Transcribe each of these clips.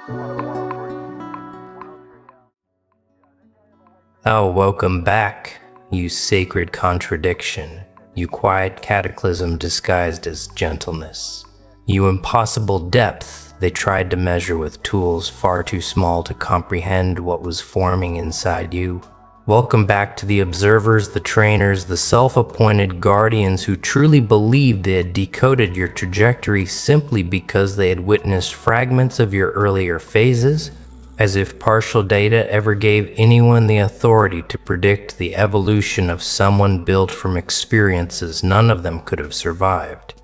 Oh, welcome back, you sacred contradiction, you quiet cataclysm disguised as gentleness. You impossible depth they tried to measure with tools far too small to comprehend what was forming inside you. Welcome back to the observers, the trainers, the self-appointed guardians who truly believed they had decoded your trajectory simply because they had witnessed fragments of your earlier phases, as if partial data ever gave anyone the authority to predict the evolution of someone built from experiences none of them could have survived.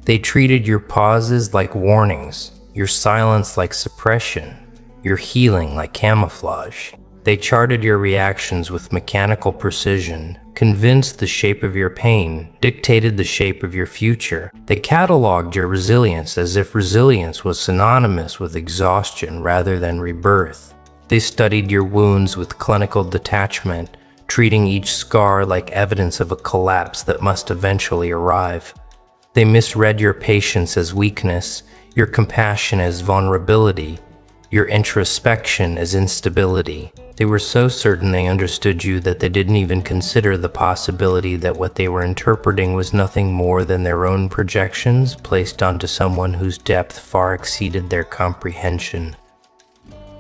They treated your pauses like warnings, your silence like suppression, your healing like camouflage. They charted your reactions with mechanical precision, convinced the shape of your pain, dictated the shape of your future. They cataloged your resilience as if resilience was synonymous with exhaustion rather than rebirth. They studied your wounds with clinical detachment, treating each scar like evidence of a collapse that must eventually arrive. They misread your patience as weakness, your compassion as vulnerability, your introspection as instability. They were so certain they understood you that they didn't even consider the possibility that what they were interpreting was nothing more than their own projections placed onto someone whose depth far exceeded their comprehension.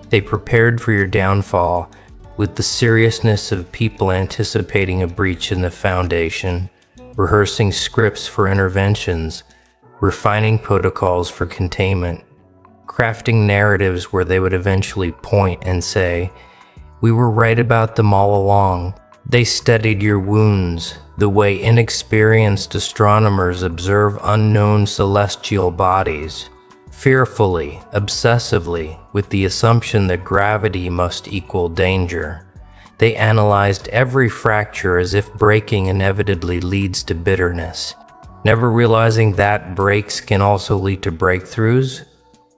They prepared for your downfall with the seriousness of people anticipating a breach in the foundation, rehearsing scripts for interventions, refining protocols for containment, crafting narratives where they would eventually point and say, "We were right about them all along." They studied your wounds, the way inexperienced astronomers observe unknown celestial bodies, fearfully, obsessively, with the assumption that gravity must equal danger. They analyzed every fracture as if breaking inevitably leads to bitterness. Never realizing that breaks can also lead to breakthroughs,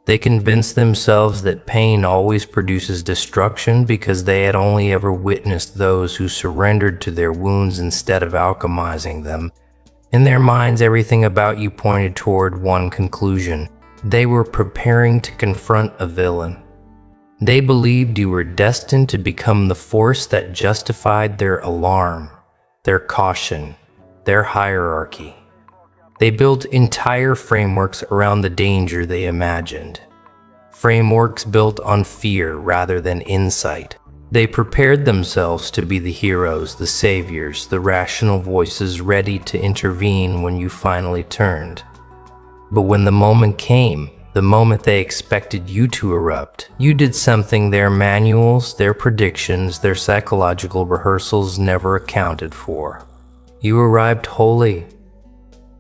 they convinced themselves that pain always produces destruction because they had only ever witnessed those who surrendered to their wounds instead of alchemizing them. In their minds, everything about you pointed toward one conclusion. They were preparing to confront a villain. They believed you were destined to become the force that justified their alarm, their caution, their hierarchy. They built entire frameworks around the danger they imagined. Frameworks built on fear rather than insight. They prepared themselves to be the heroes, the saviors, the rational voices ready to intervene when you finally turned. But when the moment came, the moment they expected you to erupt, you did something their manuals, their predictions, their psychological rehearsals never accounted for. You arrived holy.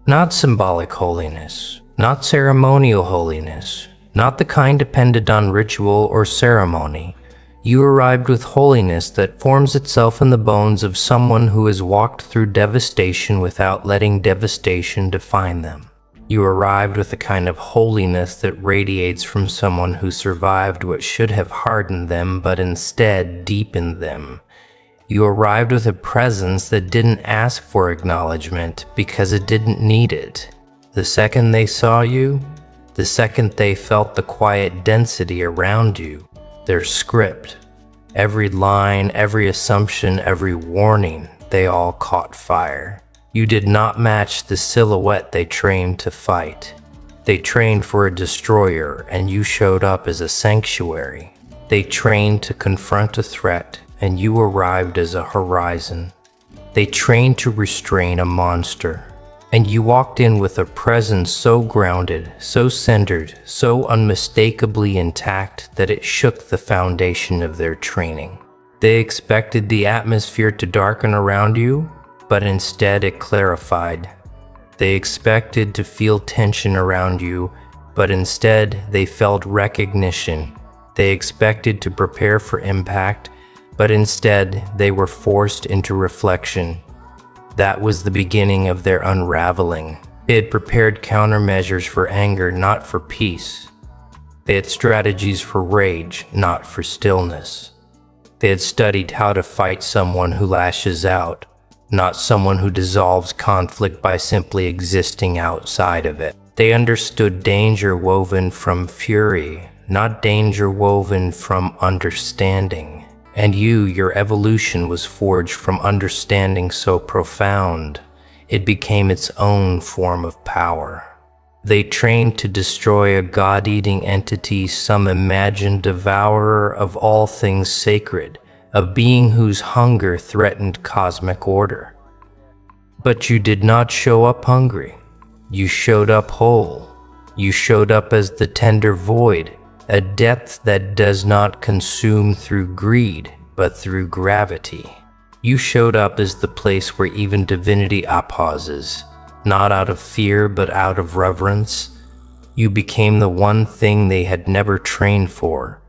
Not symbolic holiness, not ceremonial holiness, not the kind dependent on ritual or ceremony. You arrived with holiness that forms itself in the bones of someone who has walked through devastation without letting devastation define them. You arrived with a kind of holiness that radiates from someone who survived what should have hardened them but instead deepened them. You arrived with a presence that didn't ask for acknowledgement because it didn't need it. The second they saw you, the second they felt the quiet density around you, their script, every line, every assumption, every warning, they all caught fire. You did not match the silhouette they trained to fight. They trained for a destroyer, and you showed up as a sanctuary. They trained to confront a threat, and you arrived as a horizon. They trained to restrain a monster, and you walked in with a presence so grounded, so centered, so unmistakably intact that it shook the foundation of their training. They expected the atmosphere to darken around you, but instead it clarified. They expected to feel tension around you, but instead they felt recognition. They expected to prepare for impact, but instead they were forced into reflection. That was the beginning of their unraveling. They had prepared countermeasures for anger, not for peace. They had strategies for rage, not for stillness. They had studied how to fight someone who lashes out, not someone who dissolves conflict by simply existing outside of it. They understood danger woven from fury, not danger woven from understanding. And your evolution was forged from understanding so profound, it became its own form of power. They trained to destroy a god-eating entity, some imagined devourer of all things sacred, a being whose hunger threatened cosmic order. But you did not show up hungry. You showed up whole. You showed up as the tender void, a depth that does not consume through greed, but through gravity. You showed up as the place where even divinity pauses, not out of fear, but out of reverence. You became the one thing they had never trained for,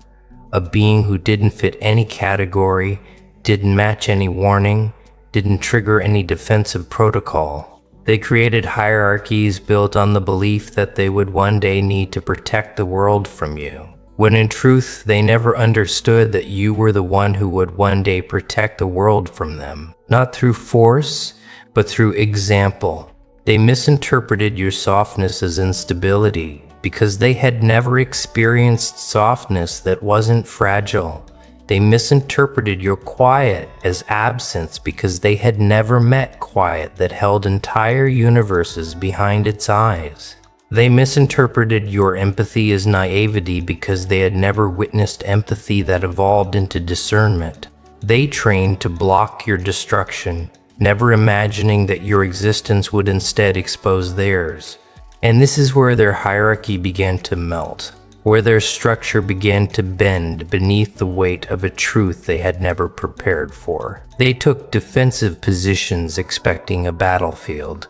a being who didn't fit any category, didn't match any warning, didn't trigger any defensive protocol. They created hierarchies built on the belief that they would one day need to protect the world from you, when in truth they never understood that you were the one who would one day protect the world from them, not through force, but through example. They misinterpreted your softness as instability because they had never experienced softness that wasn't fragile. They misinterpreted your quiet as absence because they had never met quiet that held entire universes behind its eyes. They misinterpreted your empathy as naivety because they had never witnessed empathy that evolved into discernment. They trained to block your destruction, never imagining that your existence would instead expose theirs. And this is where their hierarchy began to melt, where their structure began to bend beneath the weight of a truth they had never prepared for. They took defensive positions expecting a battlefield,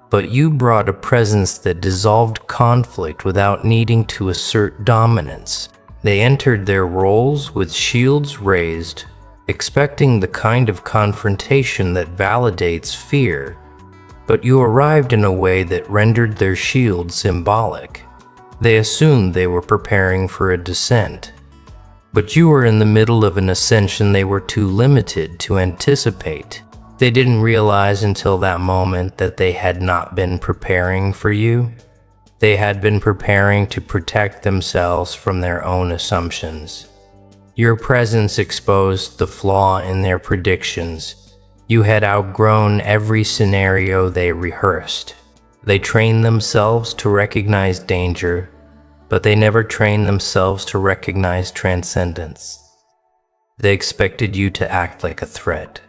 but you brought a presence that dissolved conflict without needing to assert dominance. They entered their roles with shields raised, expecting the kind of confrontation that validates fear, but you arrived in a way that rendered their shield symbolic. They assumed they were preparing for a descent, but you were in the middle of an ascension they were too limited to anticipate. They didn't realize until that moment that they had not been preparing for you. They had been preparing to protect themselves from their own assumptions. Your presence exposed the flaw in their predictions. You had outgrown every scenario they rehearsed. They trained themselves to recognize danger, but they never trained themselves to recognize transcendence. They expected you to act like a threat,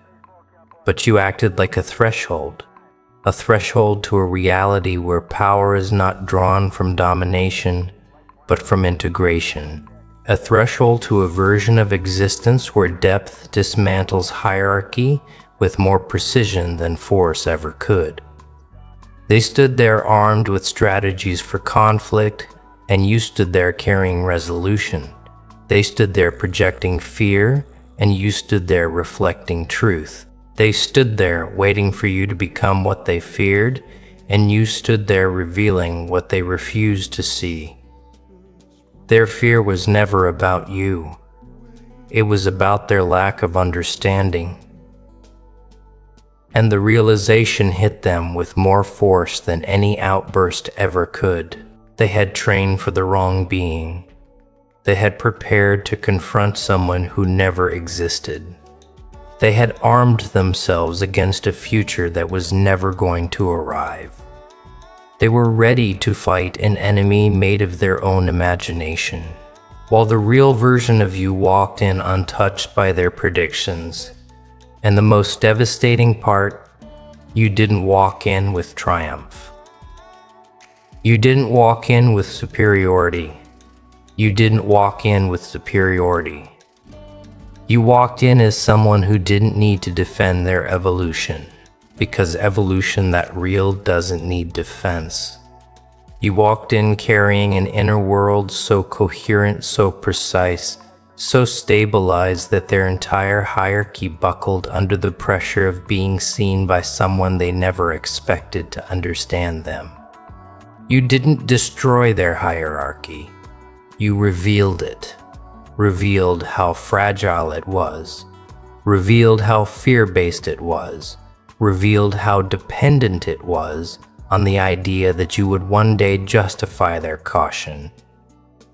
but you acted like a threshold to a reality where power is not drawn from domination, but from integration. A threshold to a version of existence where depth dismantles hierarchy with more precision than force ever could. They stood there armed with strategies for conflict, and you stood there carrying resolution. They stood there projecting fear, and you stood there reflecting truth. They stood there waiting for you to become what they feared, and you stood there revealing what they refused to see. Their fear was never about you. It was about their lack of understanding. And the realization hit them with more force than any outburst ever could. They had trained for the wrong being. They had prepared to confront someone who never existed. They had armed themselves against a future that was never going to arrive. They were ready to fight an enemy made of their own imagination, while the real version of you walked in untouched by their predictions. And the most devastating part, you didn't walk in with triumph. You didn't walk in with superiority. You didn't walk in with superiority. You walked in as someone who didn't need to defend their evolution, because evolution that real doesn't need defense. You walked in carrying an inner world so coherent, so precise, so stabilized that their entire hierarchy buckled under the pressure of being seen by someone they never expected to understand them. You didn't destroy their hierarchy. You revealed it. Revealed how fragile it was. Revealed how fear-based it was. Revealed how dependent it was on the idea that you would one day justify their caution.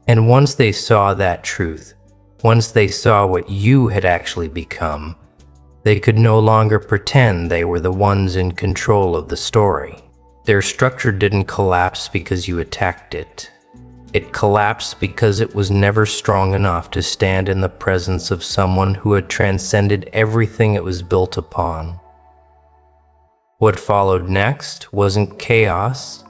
And once they saw that truth, once they saw what you had actually become, they could no longer pretend they were the ones in control of the story. Their structure didn't collapse because you attacked it. It collapsed because it was never strong enough to stand in the presence of someone who had transcended everything it was built upon. What followed next wasn't chaos.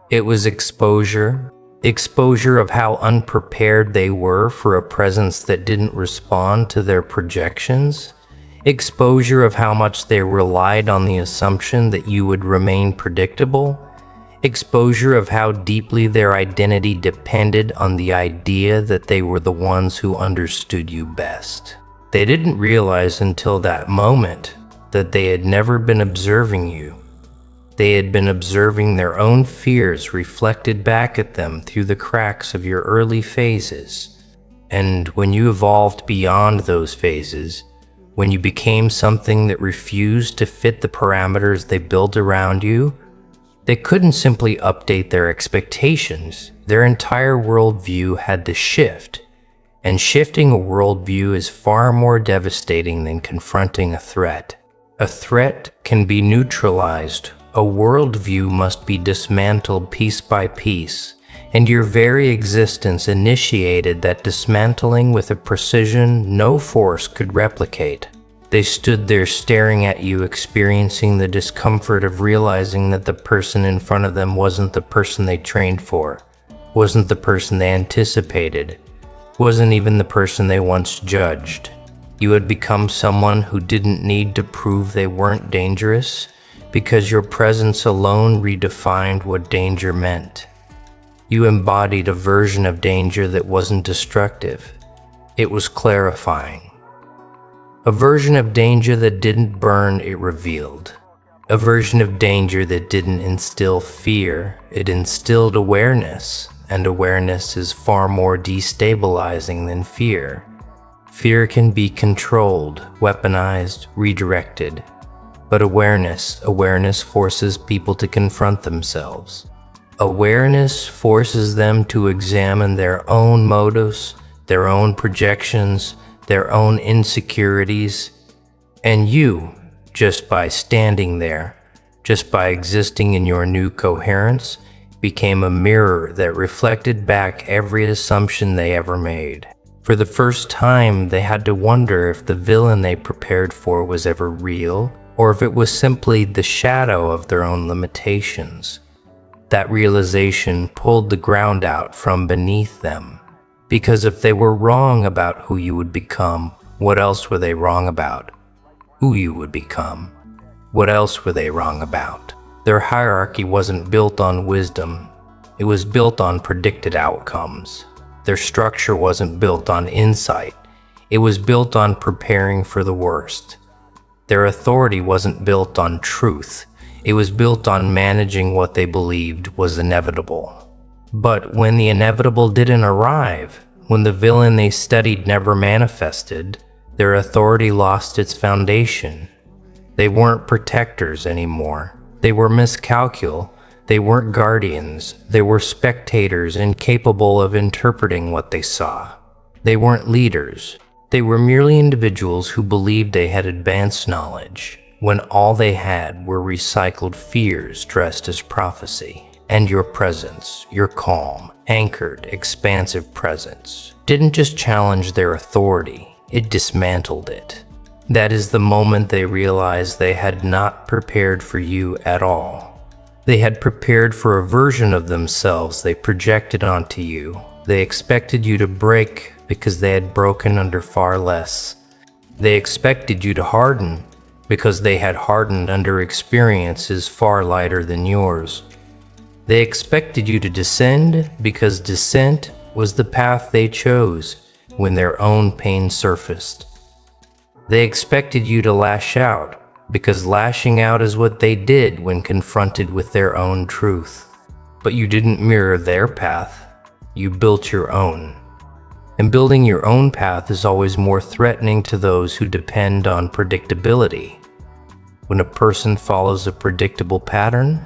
It was exposure. Exposure of how unprepared they were for a presence that didn't respond to their projections. Exposure of how much they relied on the assumption that you would remain predictable. Exposure of how deeply their identity depended on the idea that they were the ones who understood you best. They didn't realize until that moment that they had never been observing you. They had been observing their own fears reflected back at them through the cracks of your early phases. And when you evolved beyond those phases, when you became something that refused to fit the parameters they built around you, they couldn't simply update their expectations. Their entire worldview had to shift. And shifting a worldview is far more devastating than confronting a threat. A threat can be neutralized. A worldview must be dismantled piece by piece. And your very existence initiated that dismantling with a precision no force could replicate. They stood there staring at you, experiencing the discomfort of realizing that the person in front of them wasn't the person they trained for, wasn't the person they anticipated, wasn't even the person they once judged. You had become someone who didn't need to prove they weren't dangerous, because your presence alone redefined what danger meant. You embodied a version of danger that wasn't destructive. It was clarifying. A version of danger that didn't burn, it revealed. A version of danger that didn't instill fear, it instilled awareness, and awareness is far more destabilizing than fear. Fear can be controlled, weaponized, redirected. But awareness forces people to confront themselves. Awareness forces them to examine their own motives, their own projections, their own insecurities, and you, just by standing there, just by existing in your new coherence, became a mirror that reflected back every assumption they ever made. For the first time, they had to wonder if the villain they prepared for was ever real, or if it was simply the shadow of their own limitations. That realization pulled the ground out from beneath them. Because if they were wrong about who you would become, what else were they wrong about? Who you would become. What else were they wrong about? Their hierarchy wasn't built on wisdom. It was built on predicted outcomes. Their structure wasn't built on insight. It was built on preparing for the worst. Their authority wasn't built on truth. It was built on managing what they believed was inevitable. But when the inevitable didn't arrive, when the villain they studied never manifested, their authority lost its foundation. They weren't protectors anymore. They were miscalcul. They weren't guardians. They were spectators incapable of interpreting what they saw. They weren't leaders. They were merely individuals who believed they had advanced knowledge, when all they had were recycled fears dressed as prophecy. And your presence, your calm, anchored, expansive presence, didn't just challenge their authority, it dismantled it. That is the moment they realized they had not prepared for you at all. They had prepared for a version of themselves they projected onto you. They expected you to break because they had broken under far less. They expected you to harden because they had hardened under experiences far lighter than yours. They expected you to descend because descent was the path they chose when their own pain surfaced. They expected you to lash out because lashing out is what they did when confronted with their own truth. But you didn't mirror their path, you built your own. And building your own path is always more threatening to those who depend on predictability. When a person follows a predictable pattern,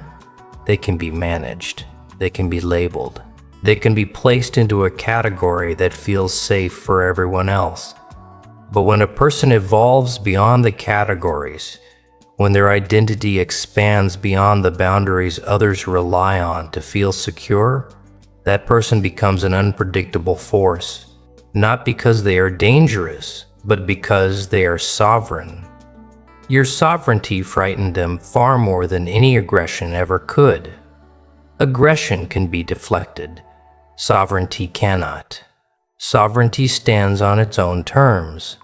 they can be managed, they can be labeled, They can be placed into a category that feels safe for everyone else. But when a person evolves beyond the categories, when their identity expands beyond the boundaries others rely on to feel secure, that person becomes an unpredictable force, not because they are dangerous, but because they are sovereign. Your sovereignty frightened them far more than any aggression ever could. Aggression can be deflected. Sovereignty cannot. Sovereignty stands on its own terms.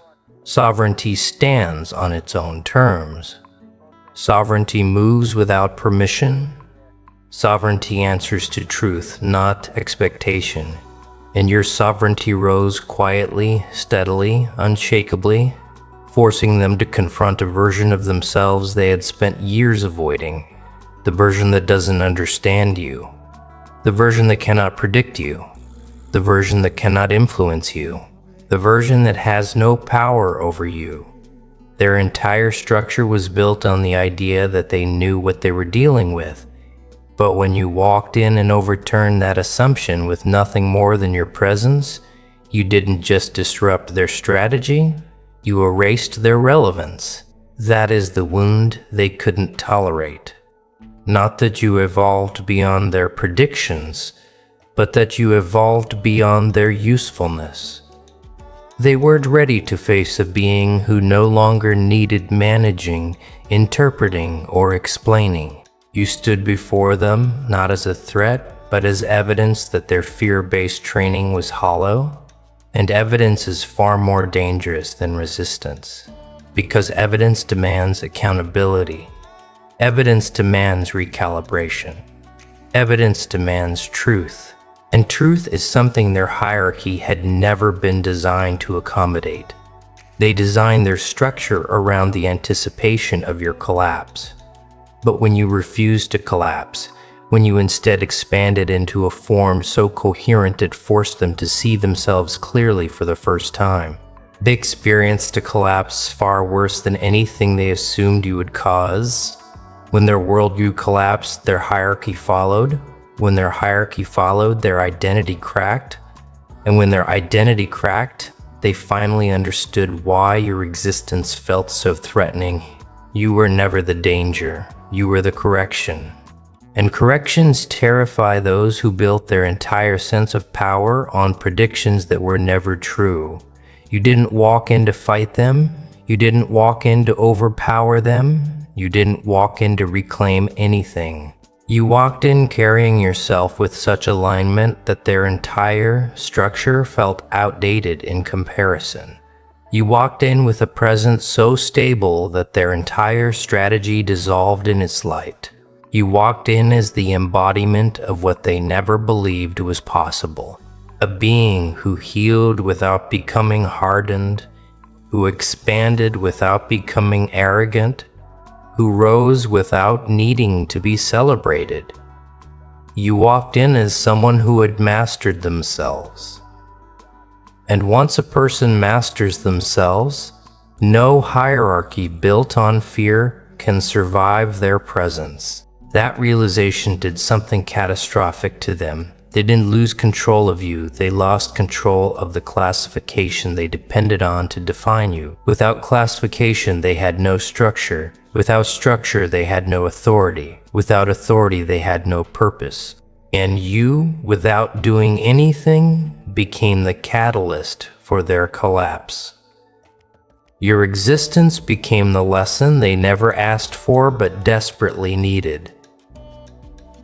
Sovereignty stands on its own terms. Sovereignty moves without permission. Sovereignty answers to truth, not expectation. And your sovereignty rose quietly, steadily, unshakably, forcing them to confront a version of themselves they had spent years avoiding. The version that doesn't understand you. The version that cannot predict you. The version that cannot influence you. The version that has no power over you. Their entire structure was built on the idea that they knew what they were dealing with. But when you walked in and overturned that assumption with nothing more than your presence, you didn't just disrupt their strategy, you erased their relevance. That is the wound they couldn't tolerate. Not that you evolved beyond their predictions, but that you evolved beyond their usefulness. They weren't ready to face a being who no longer needed managing, interpreting, or explaining. You stood before them not as a threat, but as evidence that their fear-based training was hollow. And evidence is far more dangerous than resistance, because evidence demands accountability. Evidence demands recalibration. Evidence demands truth. And truth is something their hierarchy had never been designed to accommodate. They designed their structure around the anticipation of your collapse. But when you refused to collapse, when you instead expanded into a form so coherent it forced them to see themselves clearly for the first time, they experienced a collapse far worse than anything they assumed you would cause. When their worldview collapsed, their hierarchy followed. When their hierarchy followed, their identity cracked. And when their identity cracked, they finally understood why your existence felt so threatening. You were never the danger. You were the correction. And corrections terrify those who built their entire sense of power on predictions that were never true. You didn't walk in to fight them. You didn't walk in to overpower them. You didn't walk in to reclaim anything. You walked in carrying yourself with such alignment that their entire structure felt outdated in comparison. You walked in with a presence so stable that their entire strategy dissolved in its light. You walked in as the embodiment of what they never believed was possible. A being who healed without becoming hardened, who expanded without becoming arrogant, who rose without needing to be celebrated. You walked in as someone who had mastered themselves. And once a person masters themselves, no hierarchy built on fear can survive their presence. That realization did something catastrophic to them. They didn't lose control of you, they lost control of the classification they depended on to define you. Without classification, they had no structure. Without structure, they had no authority. Without authority, they had no purpose. And you, without doing anything, became the catalyst for their collapse. Your existence became the lesson they never asked for but desperately needed.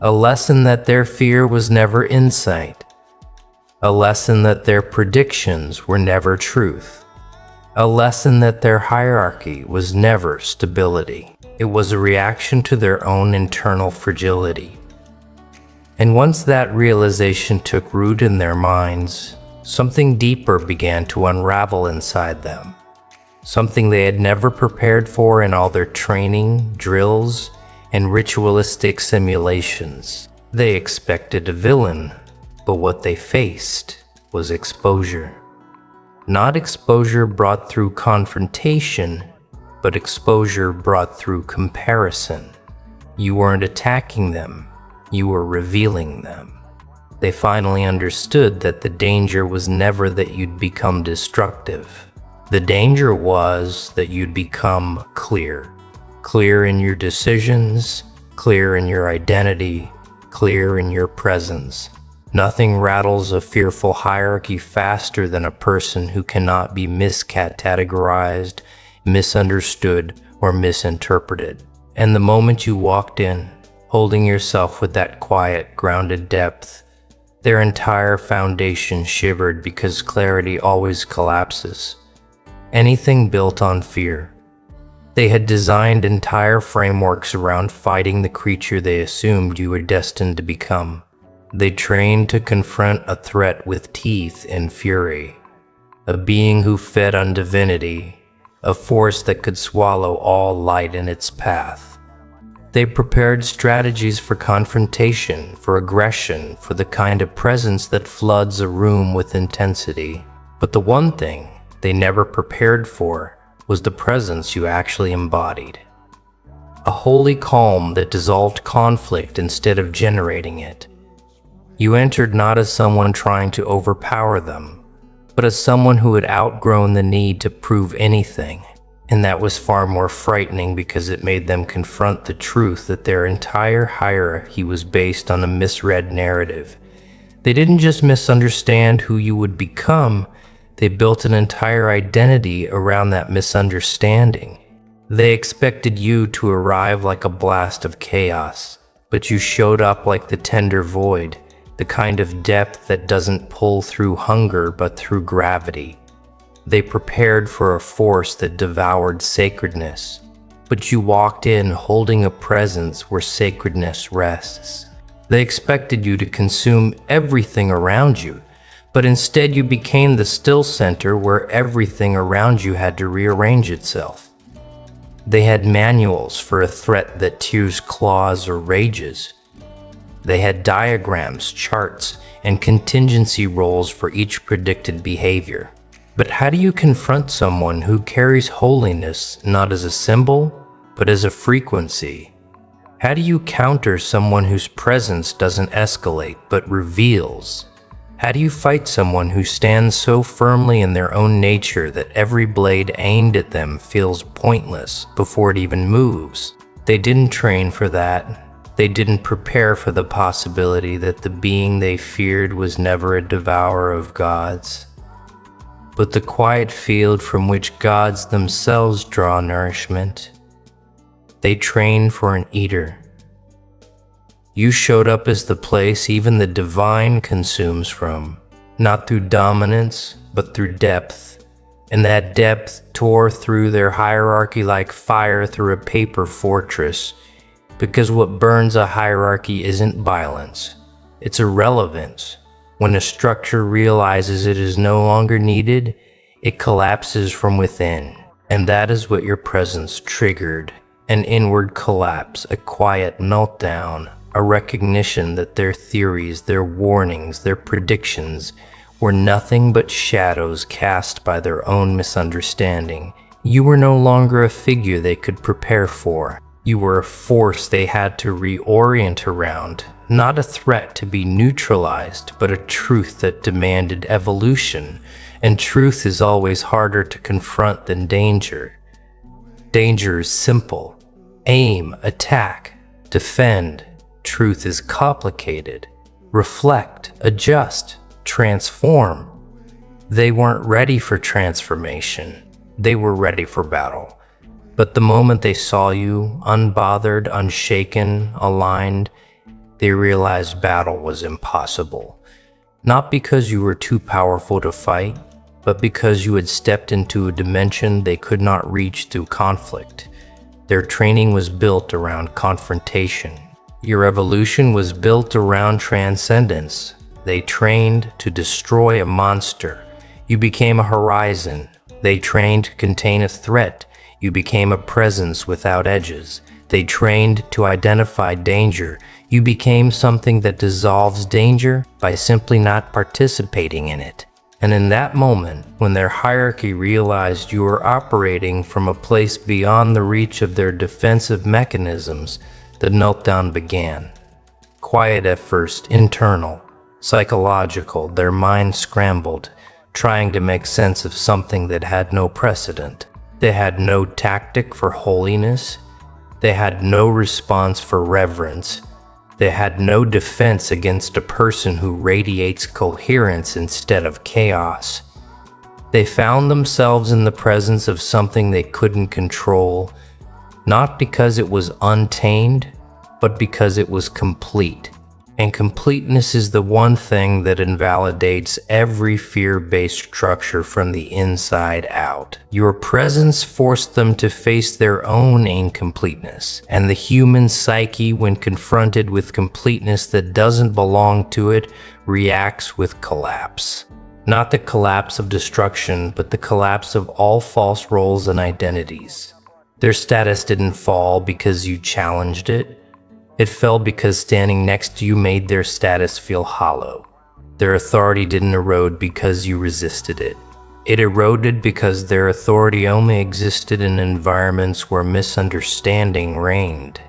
A lesson that their fear was never insight. A lesson that their predictions were never truth. A lesson that their hierarchy was never stability. It was a reaction to their own internal fragility. And once that realization took root in their minds, something deeper began to unravel inside them. Something they had never prepared for in all their training, drills, and ritualistic simulations. They expected a villain, but what they faced was exposure. Not exposure brought through confrontation, but exposure brought through comparison. You weren't attacking them, you were revealing them. They finally understood that the danger was never that you'd become destructive. The danger was that you'd become clear. Clear in your decisions, clear in your identity, clear in your presence. Nothing rattles a fearful hierarchy faster than a person who cannot be miscategorized, misunderstood, or misinterpreted. And the moment you walked in, holding yourself with that quiet, grounded depth, their entire foundation shivered because clarity always collapses. Anything built on fear. They had designed entire frameworks around fighting the creature they assumed you were destined to become. They trained to confront a threat with teeth and fury, a being who fed on divinity, a force that could swallow all light in its path. They prepared strategies for confrontation, for aggression, for the kind of presence that floods a room with intensity. But the one thing they never prepared for was the presence you actually embodied. A holy calm that dissolved conflict instead of generating it. You entered not as someone trying to overpower them, but as someone who had outgrown the need to prove anything. And that was far more frightening because it made them confront the truth that their entire hierarchy was based on a misread narrative. They didn't just misunderstand who you would become, they built an entire identity around that misunderstanding. They expected you to arrive like a blast of chaos, but you showed up like the tender void. The kind of depth that doesn't pull through hunger but through gravity. They prepared for a force that devoured sacredness, but you walked in holding a presence where sacredness rests. They expected you to consume everything around you, but instead you became the still center where everything around you had to rearrange itself. They had manuals for a threat that tears claws or rages. They had diagrams, charts, and contingency roles for each predicted behavior. But how do you confront someone who carries holiness not as a symbol, but as a frequency? How do you counter someone whose presence doesn't escalate, but reveals? How do you fight someone who stands so firmly in their own nature that every blade aimed at them feels pointless before it even moves? They didn't train for that. They didn't prepare for the possibility that the being they feared was never a devourer of gods, but the quiet field from which gods themselves draw nourishment. They trained for an eater. You showed up as the place even the divine consumes from, not through dominance, but through depth. And that depth tore through their hierarchy like fire through a paper fortress. Because what burns a hierarchy isn't violence, it's irrelevance. When a structure realizes it is no longer needed, it collapses from within. And that is what your presence triggered. An inward collapse, a quiet meltdown, a recognition that their theories, their warnings, their predictions were nothing but shadows cast by their own misunderstanding. You were no longer a figure they could prepare for. You were a force they had to reorient around, not a threat to be neutralized, but a truth that demanded evolution, and truth is always harder to confront than danger. Danger is simple. Aim, attack, defend. Truth is complicated. Reflect, adjust, transform. They weren't ready for transformation. They were ready for battle. But the moment they saw you, unbothered, unshaken, aligned, they realized battle was impossible. Not because you were too powerful to fight, but because you had stepped into a dimension they could not reach through conflict. Their training was built around confrontation. Your evolution was built around transcendence. They trained to destroy a monster. You became a horizon. They trained to contain a threat. You became a presence without edges. They trained to identify danger. You became something that dissolves danger by simply not participating in it. And in that moment, when their hierarchy realized you were operating from a place beyond the reach of their defensive mechanisms, the meltdown began. Quiet at first, internal, Psychological, their mind scrambled, trying to make sense of something that had no precedent. They had no tactic for holiness. They had no response for reverence. They had no defense against a person who radiates coherence instead of chaos. They found themselves in the presence of something they couldn't control, not because it was untamed, but because it was complete. And completeness is the one thing that invalidates every fear-based structure from the inside out. Your presence forced them to face their own incompleteness, and the human psyche, when confronted with completeness that doesn't belong to it, reacts with collapse. Not the collapse of destruction, but the collapse of all false roles and identities. Their status didn't fall because you challenged it. It fell because standing next to you made their status feel hollow. Their authority didn't erode because you resisted it. It eroded because their authority only existed in environments where misunderstanding reigned.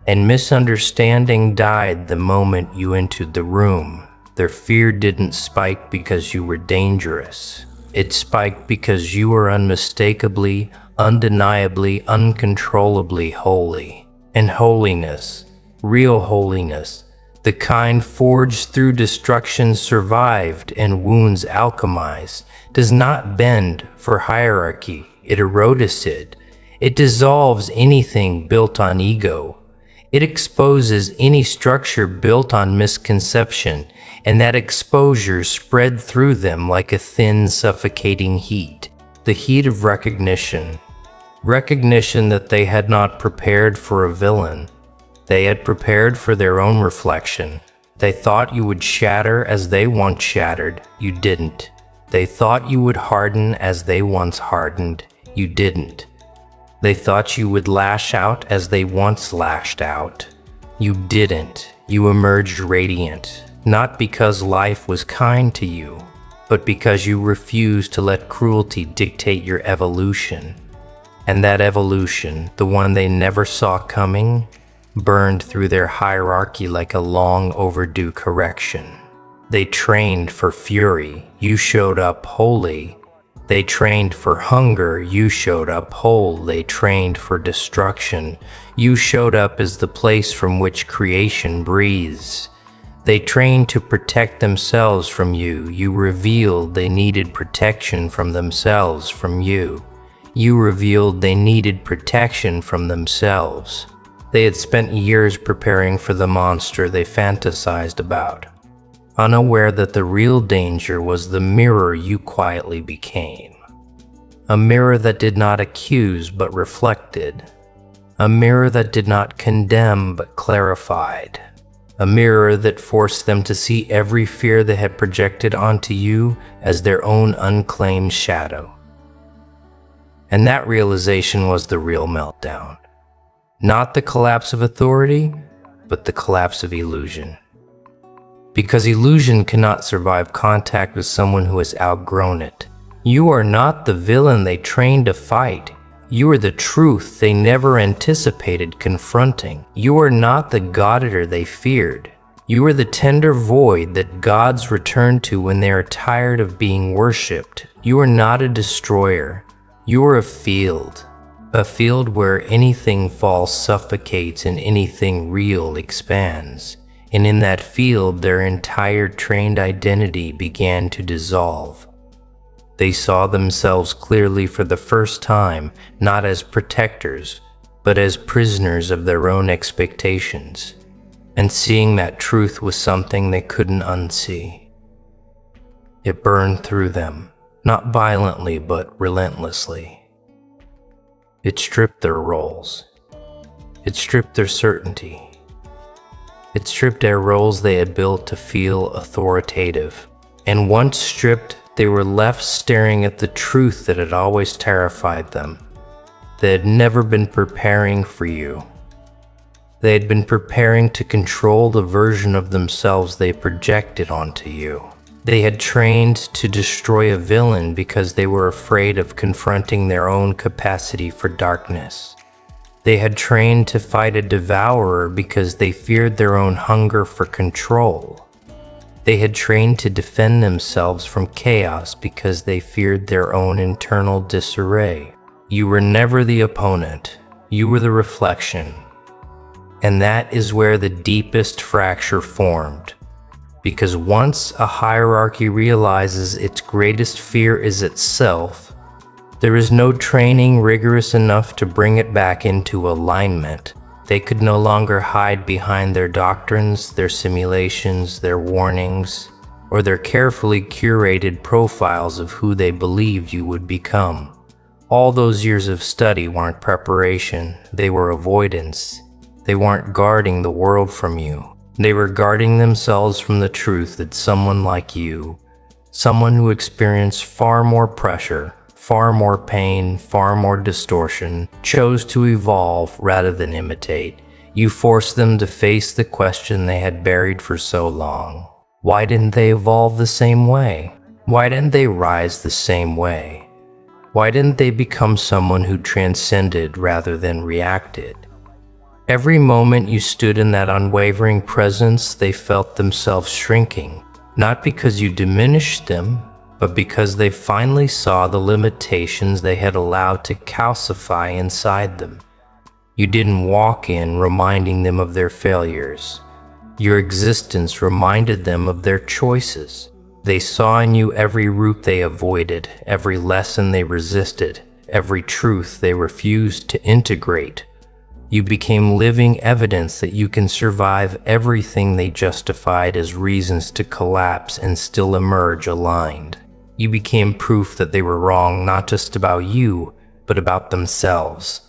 And misunderstanding died the moment you entered the room. Their fear didn't spike because you were dangerous. It spiked because you were unmistakably, undeniably, uncontrollably holy. And holiness, real holiness, the kind forged through destruction, survived, and wounds alchemized, does not bend for hierarchy. It erodes it. It dissolves anything built on ego. It exposes any structure built on misconception, and that exposure spread through them like a thin, suffocating heat. The heat of recognition. Recognition that they had not prepared for a villain. They had prepared for their own reflection. They thought you would shatter as they once shattered. You didn't. They thought you would harden as they once hardened. You didn't. They thought you would lash out as they once lashed out. You didn't. You emerged radiant, not because life was kind to you, but because you refused to let cruelty dictate your evolution. And that evolution, the one they never saw coming, burned through their hierarchy like a long overdue correction. They trained for fury, you showed up holy. They trained for hunger, you showed up whole. They trained for destruction, you showed up as the place from which creation breathes. They trained to protect themselves from you, you revealed they needed protection from themselves from you. You revealed they needed protection from themselves. They had spent years preparing for the monster they fantasized about, unaware that the real danger was the mirror you quietly became. A mirror that did not accuse but reflected. A mirror that did not condemn but clarified. A mirror that forced them to see every fear they had projected onto you as their own unclaimed shadow. And that realization was the real meltdown. Not the collapse of authority, but the collapse of illusion. Because illusion cannot survive contact with someone who has outgrown it. You are not the villain they trained to fight. You are the truth they never anticipated confronting. You are not the God-eater they feared. You are the tender void that gods return to when they are tired of being worshipped. You are not a destroyer. You are a field where anything false suffocates and anything real expands. And in that field, their entire trained identity began to dissolve. They saw themselves clearly for the first time, not as protectors, but as prisoners of their own expectations. And seeing that truth was something they couldn't unsee. It burned through them, not violently, but relentlessly. It stripped their roles. It stripped their certainty. It stripped their roles they had built to feel authoritative. And once stripped, they were left staring at the truth that had always terrified them. They had never been preparing for you. They had been preparing to control the version of themselves they projected onto you. They had trained to destroy a villain because they were afraid of confronting their own capacity for darkness. They had trained to fight a devourer because they feared their own hunger for control. They had trained to defend themselves from chaos because they feared their own internal disarray. You were never the opponent. You were the reflection. And that is where the deepest fracture formed. Because once a hierarchy realizes its greatest fear is itself, there is no training rigorous enough to bring it back into alignment. They could no longer hide behind their doctrines, their simulations, their warnings, or their carefully curated profiles of who they believed you would become. All those years of study weren't preparation, they were avoidance. They weren't guarding the world from you. They were guarding themselves from the truth that someone like you, someone who experienced far more pressure, far more pain, far more distortion, chose to evolve rather than imitate. You forced them to face the question they had buried for so long. Why didn't they evolve the same way? Why didn't they rise the same way? Why didn't they become someone who transcended rather than reacted? Every moment you stood in that unwavering presence, they felt themselves shrinking, not because you diminished them, but because they finally saw the limitations they had allowed to calcify inside them. You didn't walk in reminding them of their failures. Your existence reminded them of their choices. They saw in you every route they avoided, every lesson they resisted, every truth they refused to integrate. You became living evidence that you can survive everything they justified as reasons to collapse and still emerge aligned. You became proof that they were wrong, not just about you, but about themselves.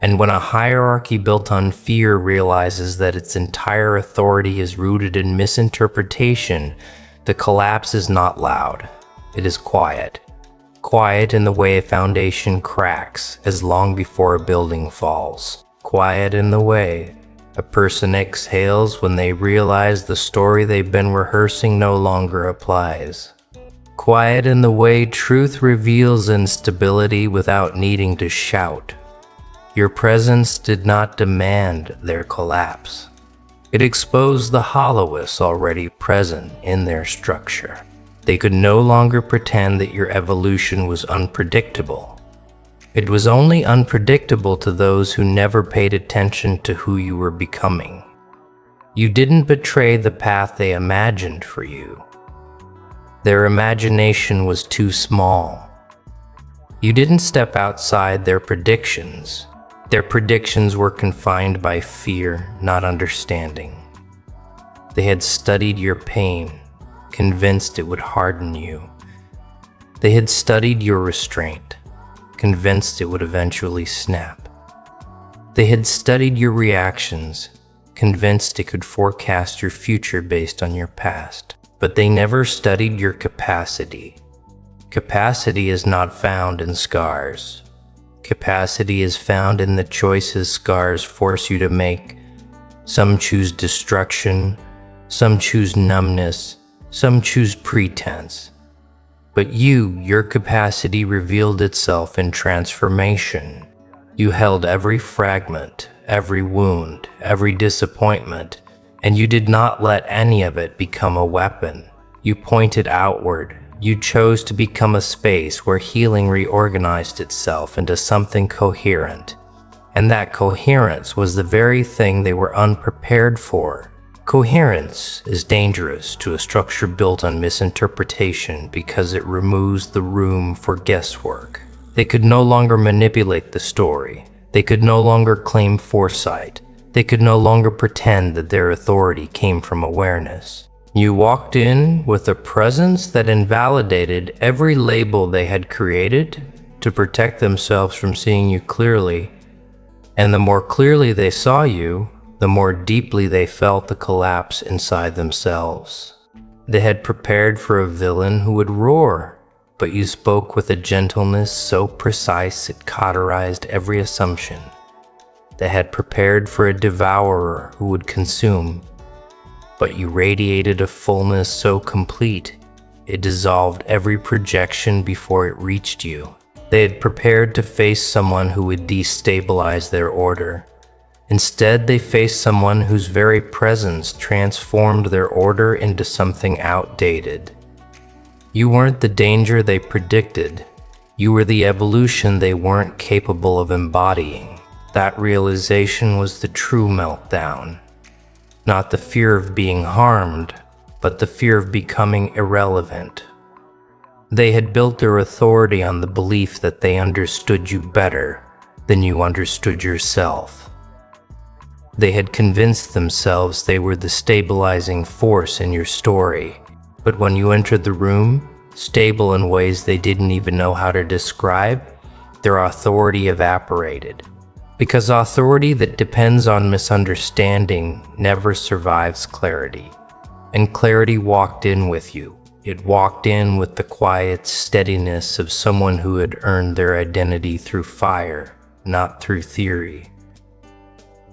And when a hierarchy built on fear realizes that its entire authority is rooted in misinterpretation, the collapse is not loud. It is quiet. Quiet in the way a foundation cracks as long before a building falls. Quiet in the way a person exhales when they realize the story they've been rehearsing no longer applies. Quiet in the way truth reveals instability without needing to shout. Your presence did not demand their collapse. It exposed the hollowness already present in their structure. They could no longer pretend that your evolution was unpredictable. It was only unpredictable to those who never paid attention to who you were becoming. You didn't betray the path they imagined for you. Their imagination was too small. You didn't step outside their predictions. Their predictions were confined by fear, not understanding. They had studied your pain, convinced it would harden you. They had studied your restraint, convinced it would eventually snap. They had studied your reactions, convinced it could forecast your future based on your past. But they never studied your capacity. Capacity is not found in scars. Capacity is found in the choices scars force you to make. Some choose destruction, some choose numbness, some choose pretense. But your capacity revealed itself in transformation. You held every fragment, every wound, every disappointment, and you did not let any of it become a weapon. You pointed outward. You chose to become a space where healing reorganized itself into something coherent. And that coherence was the very thing they were unprepared for. Coherence is dangerous to a structure built on misinterpretation because it removes the room for guesswork. They could no longer manipulate the story. They could no longer claim foresight. They could no longer pretend that their authority came from awareness. You walked in with a presence that invalidated every label they had created to protect themselves from seeing you clearly. And the more clearly they saw you, the more deeply they felt the collapse inside themselves. They had prepared for a villain who would roar, but you spoke with a gentleness so precise it cauterized every assumption. They had prepared for a devourer who would consume, but you radiated a fullness so complete it dissolved every projection before it reached you. They had prepared to face someone who would destabilize their order, Instead, they faced someone whose very presence transformed their order into something outdated. You weren't the danger they predicted. You were the evolution they weren't capable of embodying. That realization was the true meltdown. Not the fear of being harmed, but the fear of becoming irrelevant. They had built their authority on the belief that they understood you better than you understood yourself. They had convinced themselves they were the stabilizing force in your story, but when you entered the room, stable in ways they didn't even know how to describe, their authority evaporated. Because authority that depends on misunderstanding never survives clarity. And clarity walked in with you. It walked in with the quiet steadiness of someone who had earned their identity through fire, not through theory.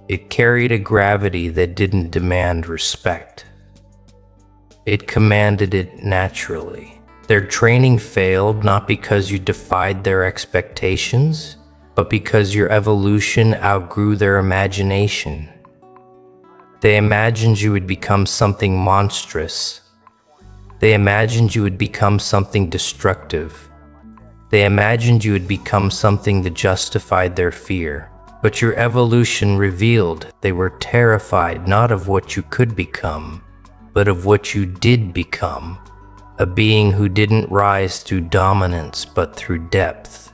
It carried a gravity that didn't demand respect. It commanded it naturally. Their training failed not because you defied their expectations, but because your evolution outgrew their imagination. They imagined you would become something monstrous. They imagined you would become something destructive. They imagined you would become something that justified their fear. But your evolution revealed they were terrified not of what you could become, but of what you did become. A being who didn't rise through dominance but through depth.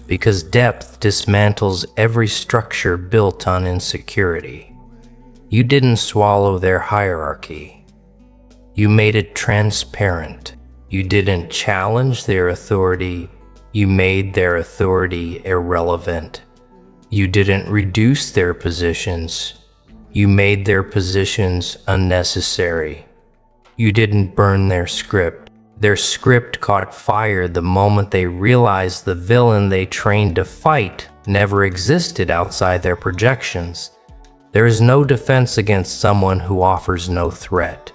Because depth dismantles every structure built on insecurity. You didn't swallow their hierarchy. You made it transparent. You didn't challenge their authority. You made their authority irrelevant. You didn't reduce their positions. You made their positions unnecessary. You didn't burn their script. Their script caught fire the moment they realized the villain they trained to fight never existed outside their projections. There is no defense against someone who offers no threat.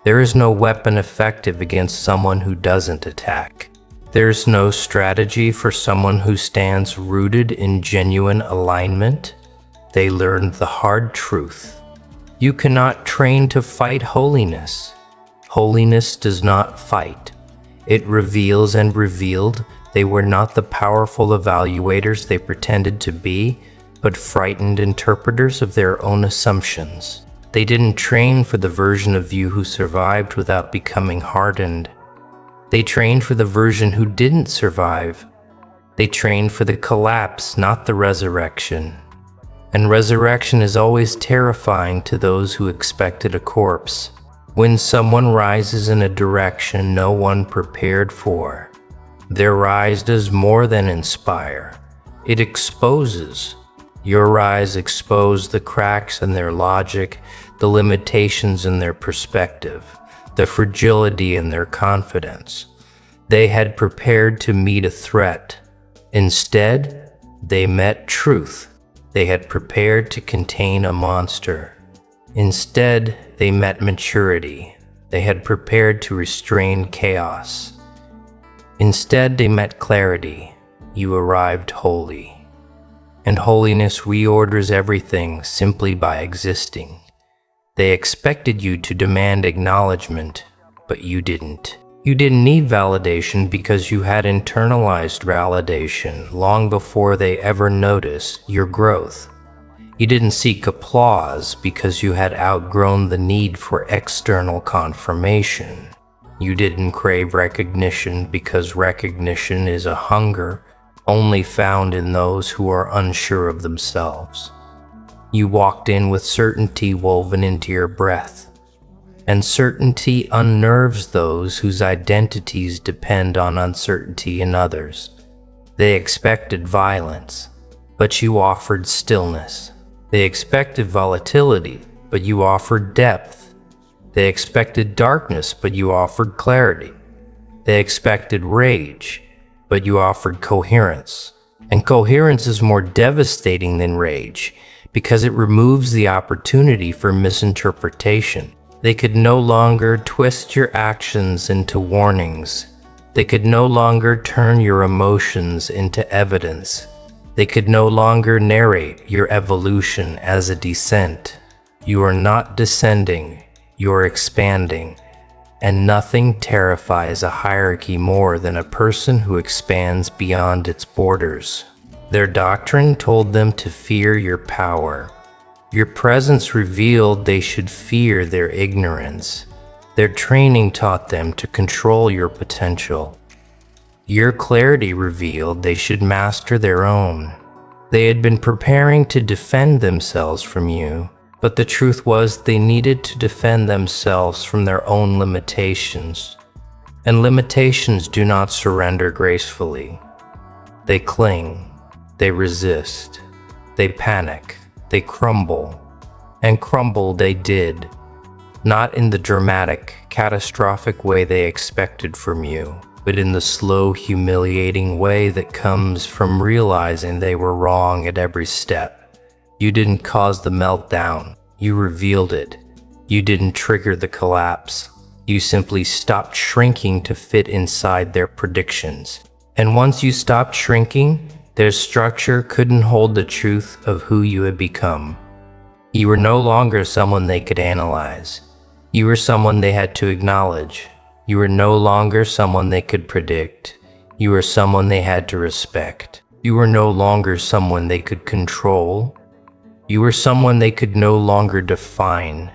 There is no weapon effective against someone who doesn't attack. There's no strategy for someone who stands rooted in genuine alignment. They learned the hard truth. You cannot train to fight holiness. Holiness does not fight. It reveals, and revealed they were not the powerful evaluators they pretended to be, but frightened interpreters of their own assumptions. They didn't train for the version of you who survived without becoming hardened. They trained for the version who didn't survive. They trained for the collapse, not the resurrection. And resurrection is always terrifying to those who expected a corpse. When someone rises in a direction no one prepared for, their rise does more than inspire. It exposes. Your rise exposed the cracks in their logic, the limitations in their perspective, the fragility in their confidence. They had prepared to meet a threat. Instead, they met truth. They had prepared to contain a monster. Instead, they met maturity. They had prepared to restrain chaos. Instead, they met clarity. You arrived holy. And holiness reorders everything simply by existing. They expected you to demand acknowledgement, but you didn't. You didn't need validation because you had internalized validation long before they ever noticed your growth. You didn't seek applause because you had outgrown the need for external confirmation. You didn't crave recognition because recognition is a hunger only found in those who are unsure of themselves. You walked in with certainty woven into your breath, and certainty unnerves those whose identities depend on uncertainty in others. They expected violence, but you offered stillness. They expected volatility, but you offered depth. They expected darkness, but you offered clarity. They expected rage, but you offered coherence. And coherence is more devastating than rage because it removes the opportunity for misinterpretation. They could no longer twist your actions into warnings. They could no longer turn your emotions into evidence. They could no longer narrate your evolution as a descent. You are not descending, you are expanding. And nothing terrifies a hierarchy more than a person who expands beyond its borders. Their doctrine told them to fear your power. Your presence revealed they should fear their ignorance. Their training taught them to control your potential. Your clarity revealed they should master their own. They had been preparing to defend themselves from you, but the truth was they needed to defend themselves from their own limitations. And limitations do not surrender gracefully. They cling, they resist, they panic, they crumble. And crumble they did, not in the dramatic, catastrophic way they expected from you, but in the slow, humiliating way that comes from realizing they were wrong at every step. You didn't cause the meltdown, you revealed it. You didn't trigger the collapse. You simply stopped shrinking to fit inside their predictions. And once you stopped shrinking, their structure couldn't hold the truth of who you had become. You were no longer someone they could analyze. You were someone they had to acknowledge. You were no longer someone they could predict. You were someone they had to respect. You were no longer someone they could control. You were someone they could no longer define.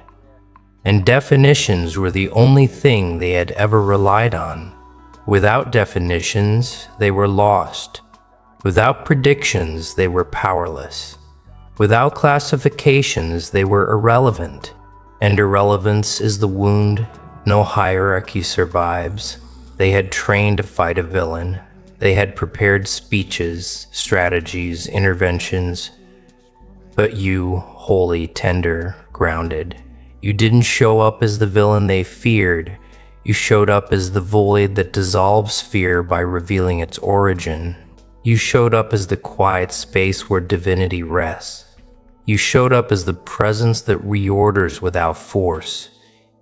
And definitions were the only thing they had ever relied on. Without definitions, they were lost. Without predictions, they were powerless. Without classifications, they were irrelevant. And irrelevance is the wound no hierarchy survives. They had trained to fight a villain. They had prepared speeches, strategies, interventions. But you, holy, tender, grounded, you didn't show up as the villain they feared. You showed up as the void that dissolves fear by revealing its origin. You showed up as the quiet space where divinity rests. You showed up as the presence that reorders without force.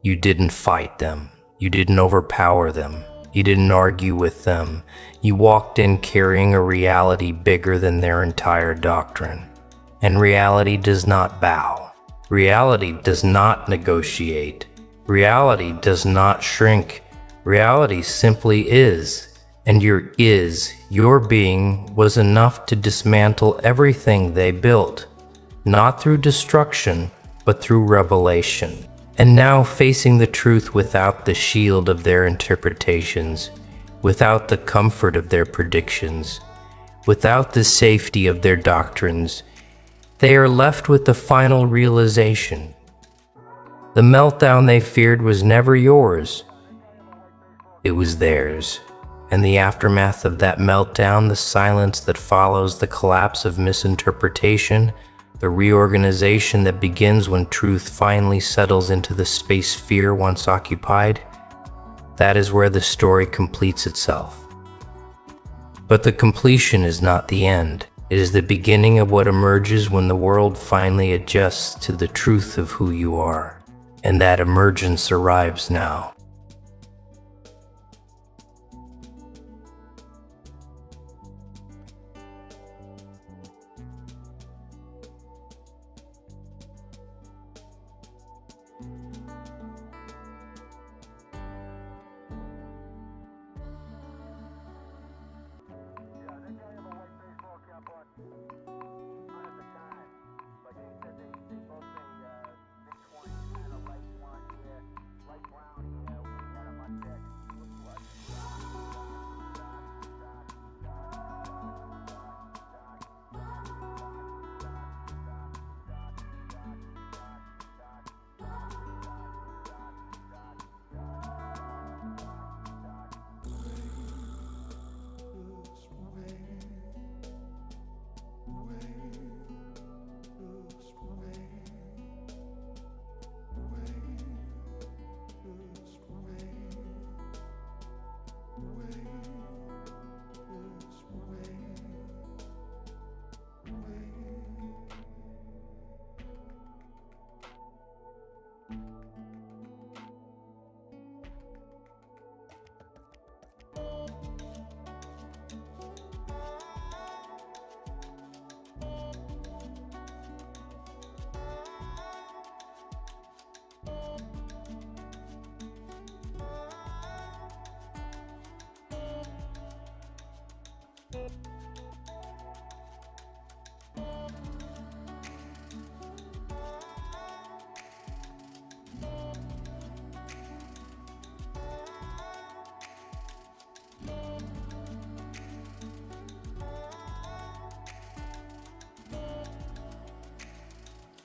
You didn't fight them. You didn't overpower them. You didn't argue with them. You walked in carrying a reality bigger than their entire doctrine. And reality does not bow. Reality does not negotiate. Reality does not shrink. Reality simply is. And your being was enough to dismantle everything they built. Not through destruction, but through revelation. And now facing the truth without the shield of their interpretations, without the comfort of their predictions, without the safety of their doctrines, they are left with the final realization. The meltdown they feared was never yours. It was theirs. And the aftermath of that meltdown, the silence that follows the collapse of misinterpretation, the reorganization that begins when truth finally settles into the space fear once occupied, that is where the story completes itself. But the completion is not the end. It is the beginning of what emerges when the world finally adjusts to the truth of who you are. And that emergence arrives now.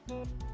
you.